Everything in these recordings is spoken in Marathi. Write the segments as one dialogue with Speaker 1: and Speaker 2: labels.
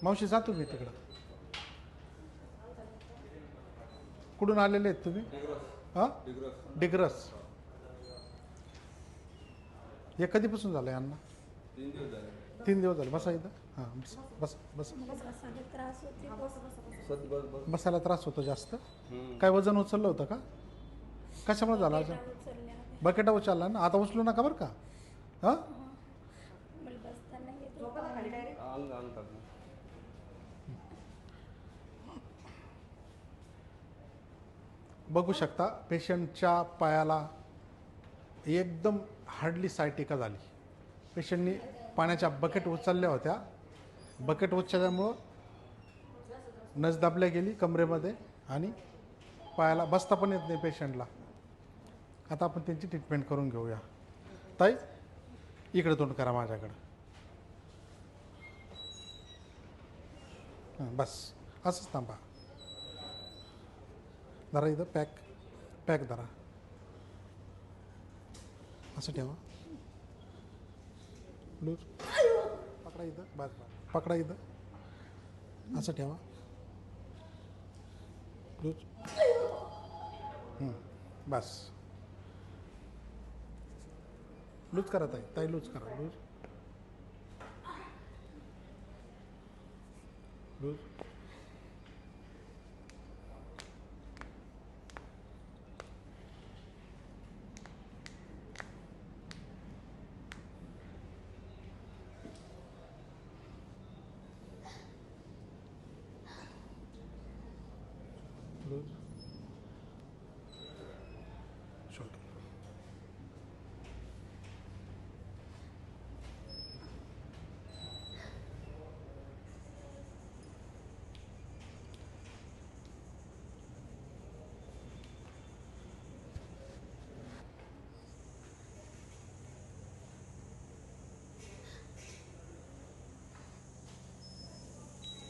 Speaker 1: मावशी जातो मी तिकडं. कुठून आलेले आहेत तुम्ही? हां, डिग्रस. हे कधीपासून झालं यांना? 3 दिवस झाले. बसा इथं. हां, बस बस बस. बसायला त्रास होतो जास्त. काय वजन उचललं होतं का? कशामुळे झालं? बकेटा उचलला ना. आता उचलू नका बरं का. हां, बघू शकता पेशंटच्या पायाला एकदम हार्डली सायटिका झाली. पेशंटनी पाण्याच्या बकेट उचलल्या होत्या. बकेट उचलल्यामुळं नस दाबल्या गेली कमरेमध्ये आणि पायाला बसता पण येत नाही पेशंटला. आता आपण त्यांची ट्रीटमेंट करून घेऊया. ताई, इकडे तोंड करा माझ्याकडं. हां, बस असंच थांबा. धरा इथं पॅक धरा. असं ठेवा. लूज पकडा इथं. बस पकडा इथं. असं ठेवा. लूज. बस लूज करा ताई लूज करा. Loose loose. Loose. Shoulder.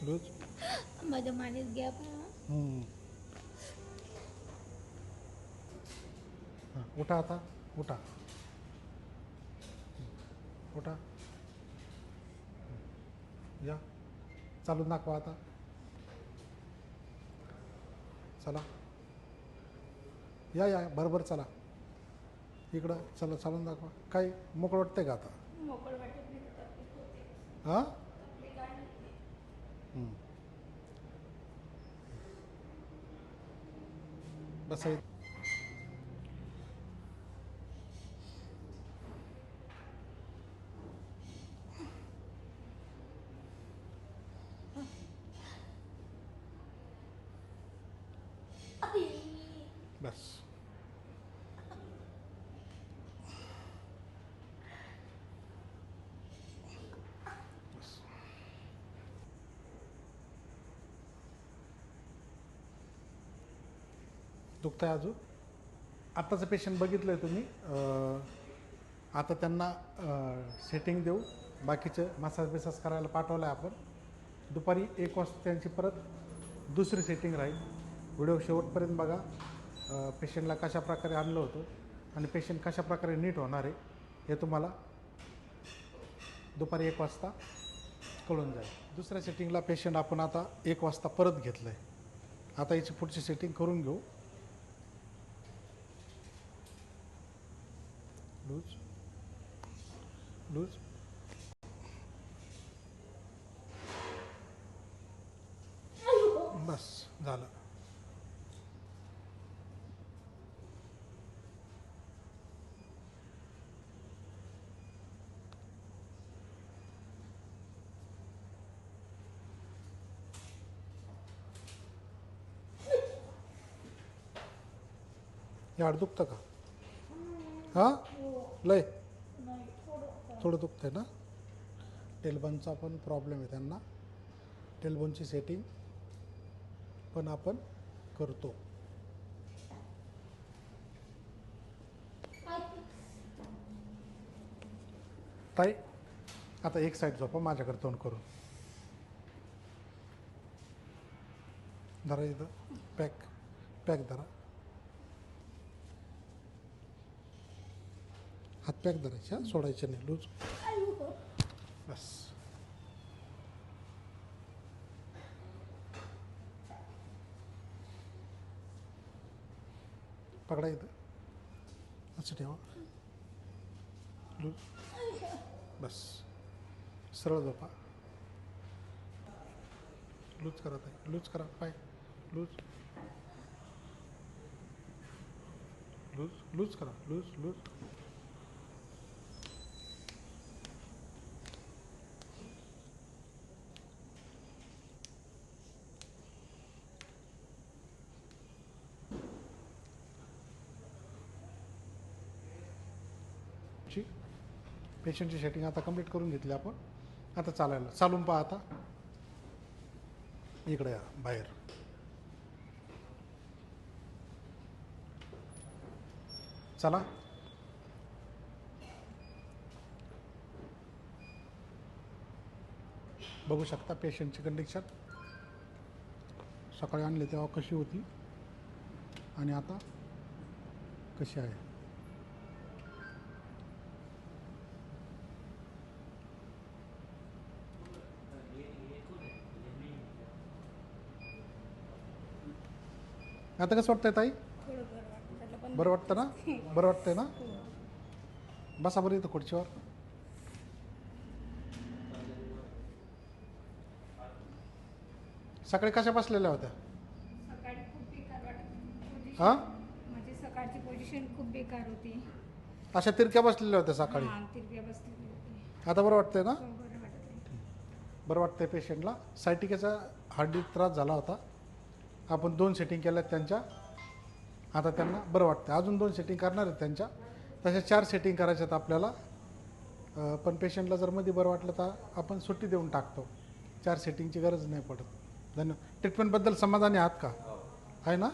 Speaker 1: Loose.
Speaker 2: माझ्या मानेत गॅप.
Speaker 1: हां, उठा आता. उठा. उठा. या चालून दाखवा आता. चला या बरोबर चला. इकडं चला चालून दाखवा. काय मोकळं वाटतंय का आता? हां, बस. बस. बस. दुखतंय अजून? आत्ताचं पेशंट बघितलं आहे तुम्ही. आता त्यांना सेटिंग देऊ. बाकीचे मसाज करायला पाठवलं आहे आपण. दुपारी 1 वाजता त्यांची परत दुसरी सेटिंग राहील. व्हिडिओ शेवटपर्यंत बघा. पेशंटला कशा प्रकारे आणलं होतं आणि पेशंट कशा प्रकारे नीट होणार आहे हे तुम्हाला दुपारी 1 वाजता कळून जाईल. दुसऱ्या सेटिंगला पेशंट आपण आता 1 वाजता परत घेतलं आहे. आता याची पुढची सेटिंग करून घेऊ. लूज. लूज. बस झालं. याड दुखतं का? हां, लय थोडं दुखतंय ना. टेलबोनचा पण प्रॉब्लेम आहे त्यांना. टेलबोनची सेटिंग पण आपण करतो. ताई, आता एक साईड झोपा माझ्याकडे तोंड करून. धरा इथं. पॅक धरा. हात पॅक धरायचे. सोडायचे नाही. लूज. बस. पकडा इथं असं ठेवा लूज बस सरळ झोपा लूज करा ताई लूज करा पाय लूज लूज लूज करा लूज लूज पेशंटची सेटिंग आता कंप्लीट करून घेतली आपण आता चालायला चालून पहा आता इकडे या बाहेर चला बघू शकता पेशंटची कंडिशन सकाळी आणले तेव्हा कशी होती आणि आता कशी आहे आता कसं वाटतंय ताई बरं वाटतं ना बरं वाटतंय ना बसा बरं इथं खुर्चीवर सकाळी कशा बसलेल्या होत्या
Speaker 2: सकाळी खूप बेकार वाटत
Speaker 1: हां
Speaker 2: म्हणजे सकाळची पोझिशन खूप बेकार होती
Speaker 1: अशा तिरक्या बसलेल्या होत्या सकाळी
Speaker 2: तिरप्या बसलेली होती
Speaker 1: आता बरं वाटतंय ना
Speaker 2: बरं वाटत
Speaker 1: बरं वाटतंय पेशंटला सायटिकेचा हार्डीत त्रास झाला होता आपण 2 सेटिंग केल्यात त्यांच्या आता त्यांना बरं वाटतं अजून 2 सेटिंग करणार आहेत त्यांच्या तशा 4 सेटिंग करायच्यात आपल्याला पण पेशंटला जर मध्ये बरं वाटलं तर आपण सुट्टी देऊन टाकतो 4 सेटिंगची गरज नाही पडत धन्यवाद ट्रीटमेंटबद्दल समाधानी आहात का आहे ना